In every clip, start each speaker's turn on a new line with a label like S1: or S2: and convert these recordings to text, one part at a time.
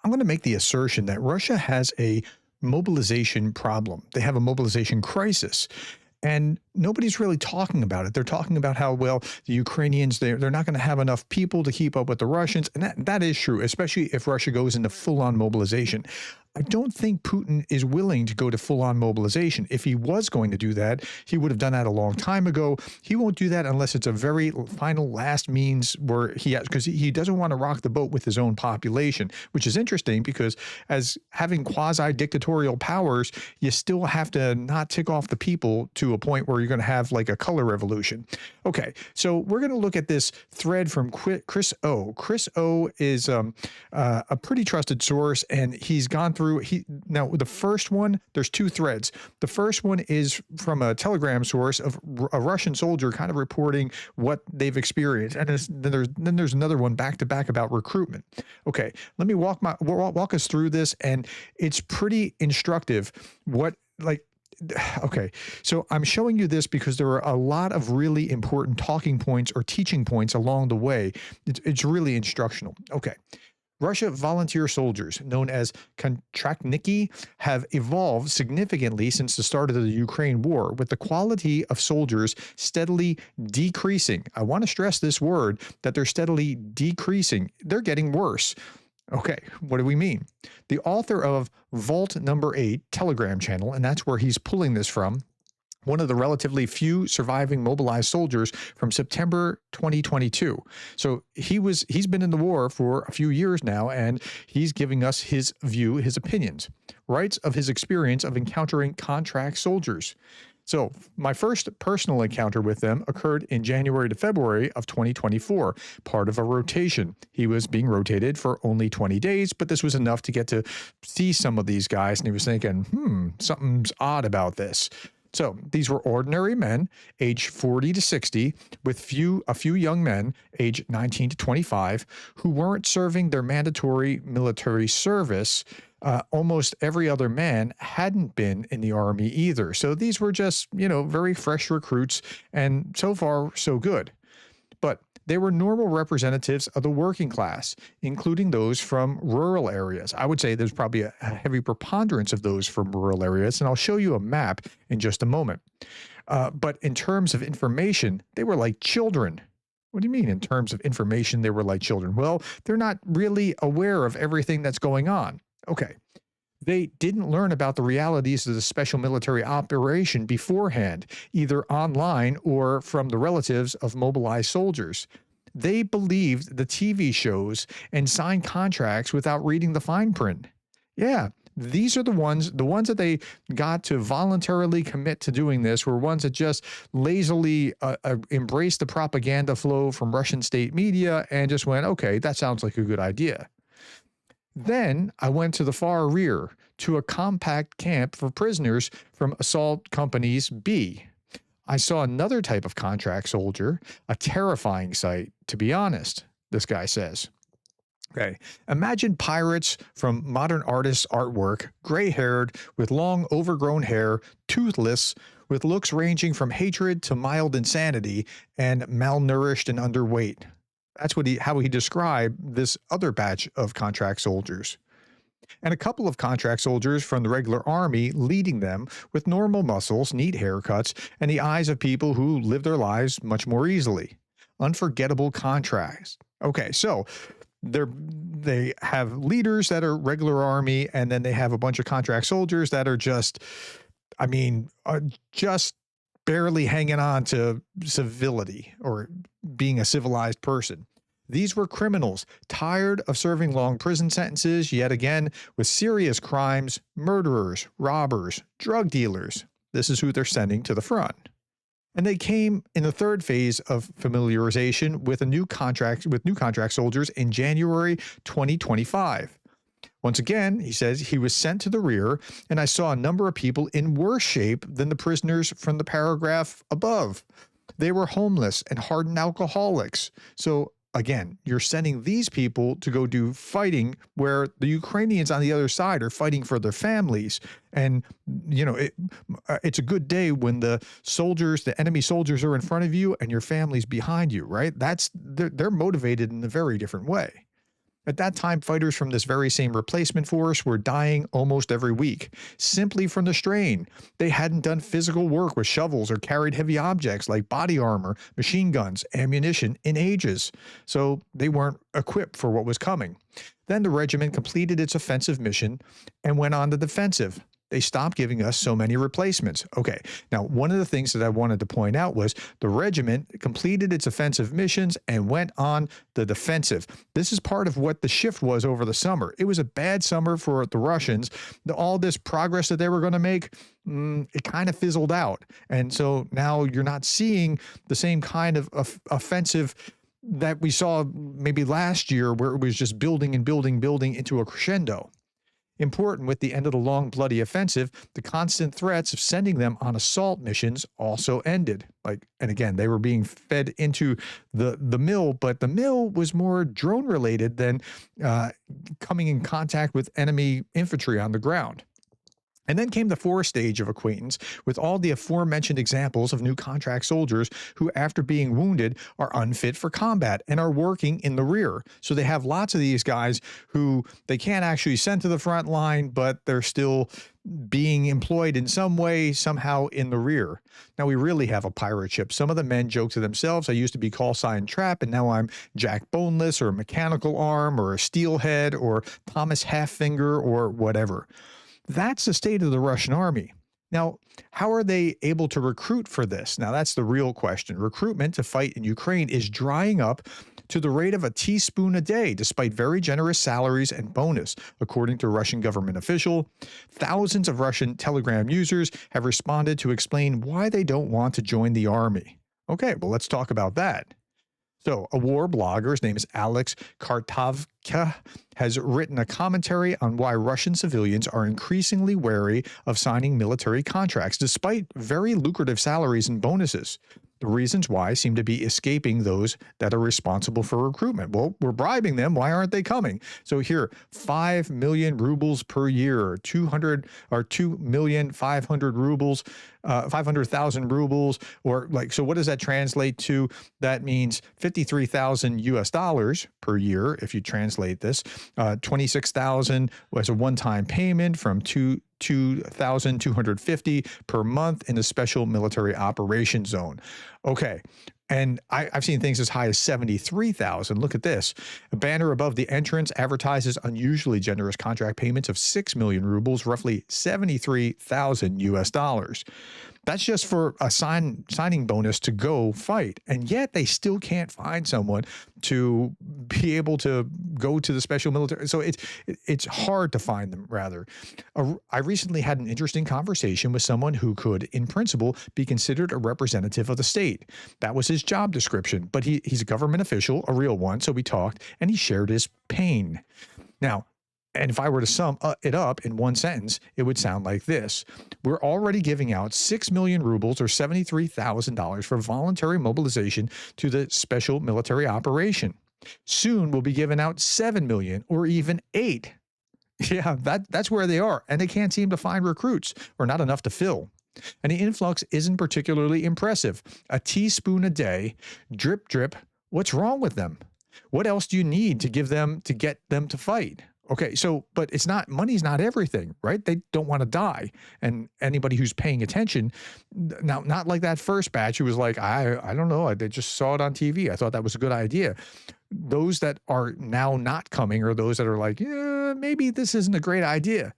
S1: I'm going to make the assertion that Russia has a mobilization problem. They have a mobilization crisis. And nobody's really talking about it. They're talking about how, well, the Ukrainians, they're not going to have enough people to keep up with the Russians. And that is true, especially if Russia goes into full-on mobilization. I don't think Putin is willing to go to full-on mobilization. If he was going to do that, he would have done that a long time ago. He won't do that unless it's a very final last means where he has, because he doesn't want to rock the boat with his own population, which is interesting because as having quasi-dictatorial powers, you still have to not tick off the people to a point where you're going to have like a color revolution. Okay, so we're going to look at this thread from Chris O. Chris O is a pretty trusted source, and he's gone through. Now the first one, there's two threads. The first one is from a Telegram source of a Russian soldier kind of reporting what they've experienced, and then there's another one back to back about recruitment. Okay, let me walk us through this, and it's pretty instructive. Okay, so I'm showing you this because there are a lot of really important talking points or teaching points along the way. It's really instructional. Okay. Russia volunteer soldiers, known as kontraktniki, have evolved significantly since the start of the Ukraine war, with the quality of soldiers steadily decreasing. I want to stress this word, that they're steadily decreasing. They're getting worse. Okay, what do we mean? The author of Vault Number 8 Telegram channel, and that's where he's pulling this from, one of the relatively few surviving mobilized soldiers from September 2022. So he's been in the war for a few years now, and he's giving us his view, his opinions, writes of his experience of encountering contract soldiers. So my first personal encounter with them occurred in January to February of 2024, part of a rotation. He was being rotated for only 20 days, but this was enough to get to see some of these guys, and he was thinking, something's odd about this. So these were ordinary men, age 40 to 60, with a few young men, age 19 to 25, who weren't serving their mandatory military service. Almost every other man hadn't been in the army either. So these were just, very fresh recruits, and so far, so good. But they were normal representatives of the working class, including those from rural areas. I would say there's probably a heavy preponderance of those from rural areas, and I'll show you a map in just a moment. But in terms of information, they were like children. What do you mean in terms of information, they were like children? Well, they're not really aware of everything that's going on. Okay. They didn't learn about the realities of the special military operation beforehand, either online or from the relatives of mobilized soldiers. They believed the TV shows and signed contracts without reading the fine print. Yeah, these are the ones that they got to voluntarily commit to doing this were ones that just lazily embraced the propaganda flow from Russian state media and just went, okay, that sounds like a good idea. Then I went to the far rear, to a compact camp for prisoners from Assault Companies B. I saw another type of contract soldier, a terrifying sight, to be honest, this guy says. Okay, imagine pirates from modern artists' artwork, gray-haired, with long overgrown hair, toothless, with looks ranging from hatred to mild insanity, and malnourished and underweight. That's how he described this other batch of contract soldiers. And a couple of contract soldiers from the regular army leading them with normal muscles, neat haircuts, and the eyes of people who live their lives much more easily. Unforgettable contrast. Okay, so they have leaders that are regular army, and then they have a bunch of contract soldiers that are just barely hanging on to civility or being a civilized person. These were criminals, tired of serving long prison sentences, yet again, with serious crimes, murderers, robbers, drug dealers. This is who they're sending to the front. And they came in the third phase of familiarization with new contract soldiers in January 2025. Once again, he says he was sent to the rear, and I saw a number of people in worse shape than the prisoners from the paragraph above. They were homeless and hardened alcoholics. So again, you're sending these people to go do fighting where the Ukrainians on the other side are fighting for their families. And, it's a good day when the enemy soldiers are in front of you and your family's behind you, right? They're motivated in a very different way. At that time, fighters from this very same replacement force were dying almost every week, simply from the strain. They hadn't done physical work with shovels or carried heavy objects like body armor, machine guns, ammunition in ages, so they weren't equipped for what was coming. Then the regiment completed its offensive mission and went on the defensive. They stopped giving us so many replacements. Okay, now one of the things that I wanted to point out was the regiment completed its offensive missions and went on the defensive. This is part of what the shift was over the summer. It was a bad summer for the Russians. All this progress that they were going to make, it kind of fizzled out. And so now you're not seeing the same kind of offensive that we saw maybe last year, where it was just building and building into a crescendo. Important, with the end of the long, bloody offensive, the constant threats of sending them on assault missions also ended. And again, they were being fed into the mill, but the mill was more drone related than coming in contact with enemy infantry on the ground. And then came the fourth stage of acquaintance with all the aforementioned examples of new contract soldiers who, after being wounded, are unfit for combat and are working in the rear. So they have lots of these guys who they can't actually send to the front line, but they're still being employed in some way, somehow in the rear. Now we really have a pirate ship. Some of the men joke to themselves, I used to be call sign Trap, and now I'm Jack Boneless or Mechanical Arm or a Steelhead or Thomas Halffinger or whatever. That's the state of the Russian army. Now, how are they able to recruit for this? Now, that's the real question. Recruitment to fight in Ukraine is drying up to the rate of a teaspoon a day, despite very generous salaries and bonus, according to a Russian government official. Thousands of Russian Telegram users have responded to explain why they don't want to join the army. Okay, well, let's talk about that. So, a war blogger, his name is Alex Kartavka, has written a commentary on why Russian civilians are increasingly wary of signing military contracts, despite very lucrative salaries and bonuses. The reasons why seem to be escaping those that are responsible for recruitment. Well, we're bribing them. Why aren't they coming? So here, 5 million rubles per year, 2,500,000 rubles, 500,000 rubles, or so what does that translate to? That means 53,000 US dollars per year. If you translate this, 26,000 was a one-time payment from 2,250 per month in the special military operations zone. Okay. And I've seen things as high as 73,000. Look at this. A banner above the entrance advertises unusually generous contract payments of 6 million rubles, roughly 73,000 US dollars. That's just for a signing bonus to go fight. And yet they still can't find someone to be able to go to the special military. So it's hard to find them, rather. I recently had an interesting conversation with someone who could, in principle, be considered a representative of the state. That was his job description, but he's a government official, a real one. So we talked and he shared his pain. Now, and if I were to sum it up in one sentence, it would sound like this. We're already giving out 6 million rubles or $73,000 for voluntary mobilization to the special military operation. Soon we'll be giving out 7 million or even 8. Yeah, that's where they are. And they can't seem to find recruits, or not enough to fill. And the influx isn't particularly impressive. A teaspoon a day, drip, drip. What's wrong with them? What else do you need to get them to fight? Okay, so, but money's not everything, right? They don't want to die. And anybody who's paying attention, now, not like that first batch who was like, I don't know, they just saw it on TV. I thought that was a good idea. Those that are now not coming are those that are like, yeah, maybe this isn't a great idea.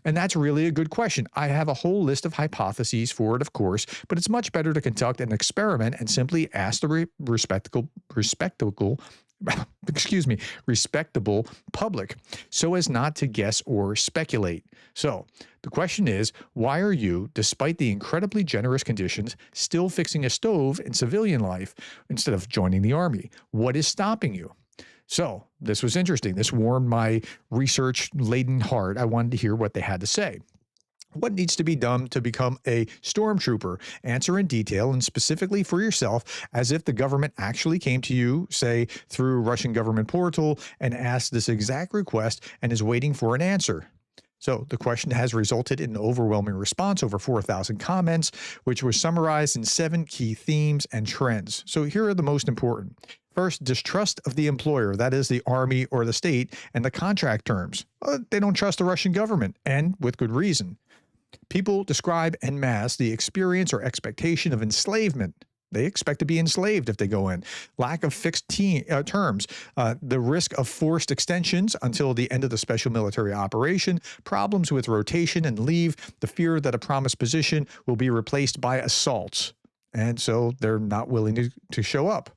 S1: And that's really a good question. I have a whole list of hypotheses for it, of course, but it's much better to conduct an experiment and simply ask the respectable public so as not to guess or speculate. So the question is, why are you, despite the incredibly generous conditions, still fixing a stove in civilian life instead of joining the army? What is stopping you? So this was interesting. This warmed my research-laden heart. I wanted to hear what they had to say. What needs to be done to become a stormtrooper? Answer in detail and specifically for yourself, as if the government actually came to you, say, through Russian government portal, and asked this exact request and is waiting for an answer. So the question has resulted in an overwhelming response, over 4,000 comments, which was summarized in 7 key themes and trends. So here are the most important. First, distrust of the employer, that is the army or the state, and the contract terms. They don't trust the Russian government, and with good reason. People describe en masse the experience or expectation of enslavement. They expect to be enslaved if they go in. Lack of fixed terms, the risk of forced extensions until the end of the special military operation, problems with rotation and leave, the fear that a promised position will be replaced by assaults. And so they're not willing to show up.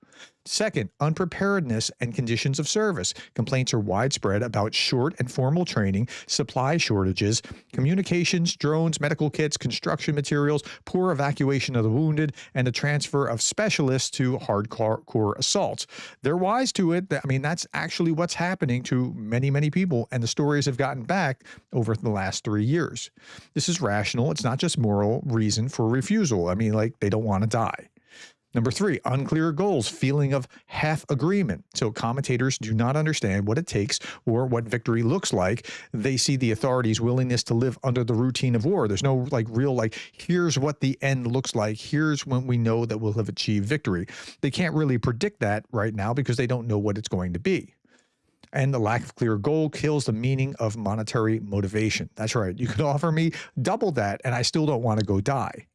S1: Second, unpreparedness and conditions of service. Complaints are widespread about short and formal training, supply shortages, communications, drones, medical kits, construction materials, poor evacuation of the wounded, and the transfer of specialists to hardcore assaults. They're wise to it. I mean, that's actually what's happening to many, many people, and the stories have gotten back over the last 3 years. This is rational. It's not just moral reason for refusal. I mean, like, they don't want to die. Number 3, unclear goals, feeling of half agreement. So commentators do not understand what it takes or what victory looks like. They see the authorities' willingness to live under the routine of war. There's no real here's what the end looks like. Here's when we know that we'll have achieved victory. They can't really predict that right now because they don't know what it's going to be. And the lack of clear goal kills the meaning of monetary motivation. That's right. You could offer me double that and I still don't want to go die.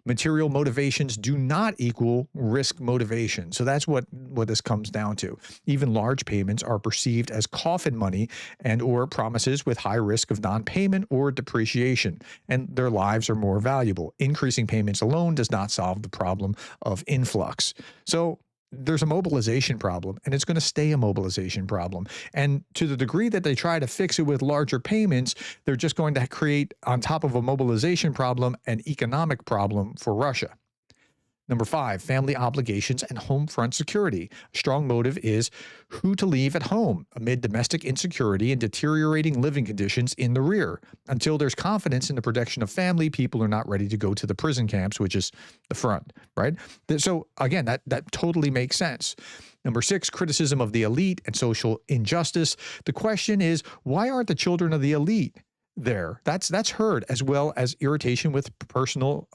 S1: Material motivations do not equal risk motivation. So that's what this comes down to. Even large payments are perceived as coffin money and or promises with high risk of non-payment or depreciation, and their lives are more valuable. Increasing payments alone does not solve the problem of influx. So there's a mobilization problem, and it's going to stay a mobilization problem. And to the degree that they try to fix it with larger payments, they're just going to create, on top of a mobilization problem, an economic problem for Russia. Number 5, family obligations and home front security. A strong motive is who to leave at home amid domestic insecurity and deteriorating living conditions in the rear. Until there's confidence in the protection of family, people are not ready to go to the prison camps, which is the front, right? So again, that totally makes sense. Number 6, criticism of the elite and social injustice. The question is, why aren't the children of the elite there? That's heard, as well as irritation with personnel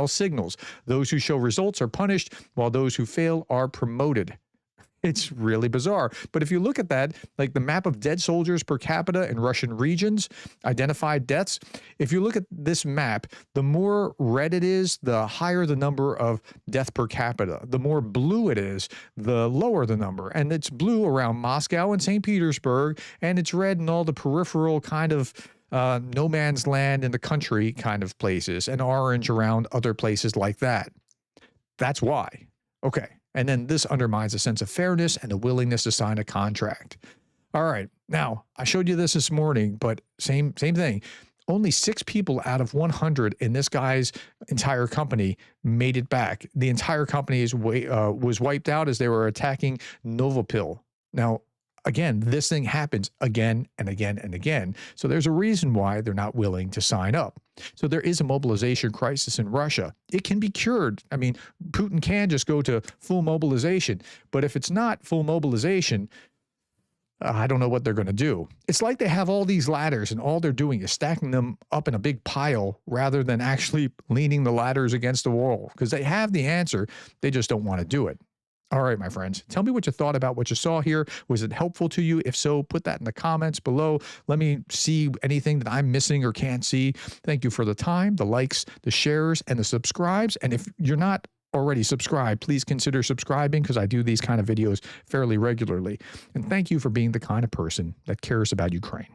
S1: signals. Those who show results are punished, while those who fail are promoted. It's really bizarre. But if you look at that, like the map of dead soldiers per capita in Russian regions, identified deaths, if you look at this map, the more red it is, the higher the number of death per capita. The more blue it is, the lower the number. And it's blue around Moscow and St. Petersburg, and it's red in all the peripheral kind of no man's land in the country kind of places, and orange around other places like that. That's why. Okay. And then this undermines a sense of fairness and a willingness to sign a contract. All right. Now, I showed you this morning, but same thing. Only 6 people out of 100 in this guy's entire company made it back. The entire company was wiped out as they were attacking Novopil. Now, again, this thing happens again and again and again. So there's a reason why they're not willing to sign up. So there is a mobilization crisis in Russia. It can be cured. I mean, Putin can just go to full mobilization. But if it's not full mobilization, I don't know what they're going to do. It's like they have all these ladders and all they're doing is stacking them up in a big pile rather than actually leaning the ladders against the wall, because they have the answer. They just don't want to do it. All right, my friends, tell me what you thought about what you saw here. Was it helpful to you? If so, put that in the comments below. Let me see anything that I'm missing or can't see. Thank you for the time, the likes, the shares, and the subscribes. And if you're not already subscribed, please consider subscribing, because I do these kind of videos fairly regularly. And thank you for being the kind of person that cares about Ukraine.